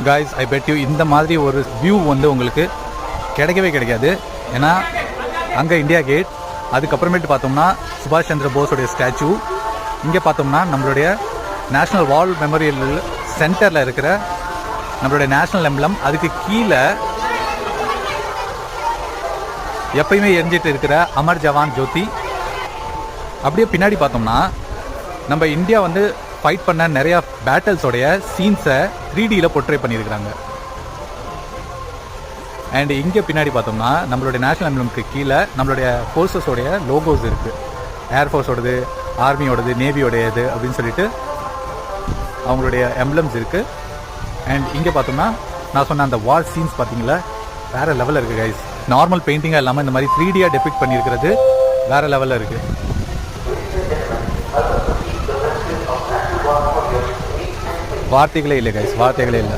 Guys I bed you இந்த மாதிரி ஒரு வியூ வந்து உங்களுக்கு கிடைக்கவே கிடைக்காது. ஏன்னா அங்கே இந்தியா கேட், அதுக்கப்புறமேட்டு பார்த்தோம்னா சுபாஷ் சந்திர போஸோடைய ஸ்டாச்சு, இங்கே பார்த்தோம்னா நம்மளுடைய நேஷ்னல் வார் மெமோரியல் சென்டரில் இருக்கிற நம்மளுடைய நேஷ்னல் எம்ப்ளம், அதுக்கு கீழே எப்பயுமே எரிஞ்சிட்டு இருக்கிற அமர் ஜவான் ஜோதி. அப்படியே பின்னாடி பார்த்தோம்னா நம்ம இந்தியா வந்து ஃபைட் பண்ண நிறையா பேட்டல்ஸோடைய சீன்ஸை 3Dயில் போர்ட்ரே பண்ணியிருக்கிறாங்க. அண்ட் இங்கே பின்னாடி பார்த்தோம்னா நம்மளுடைய நேஷ்னல் எம்ப்ளம்க்கு கீழே நம்மளுடைய ஃபோர்ஸஸோடைய லோகோஸ் இருக்குது. ஏர்ஃபோர்ஸோடது, ஆர்மியோடது, நேவியோடையது அப்படின்னு சொல்லிட்டு அவங்களுடைய எம்ப்ளம்ஸ் இருக்குது. அண்ட் இங்கே பார்த்தோம்னா நான் சொன்ன அந்த வார் சீன்ஸ் பார்த்தீங்களா, வேறு லெவலில் இருக்குது கைஸ். நார்மல் பெயிண்டிங்காக இல்லாமல் இந்த மாதிரி 3Dயாக டெபிக்ட் பண்ணியிருக்கிறது வேறு லெவலில் இருக்குது. வார்த்தைகளே இல்லை கைஸ், வார்த்தைகளே இல்லை.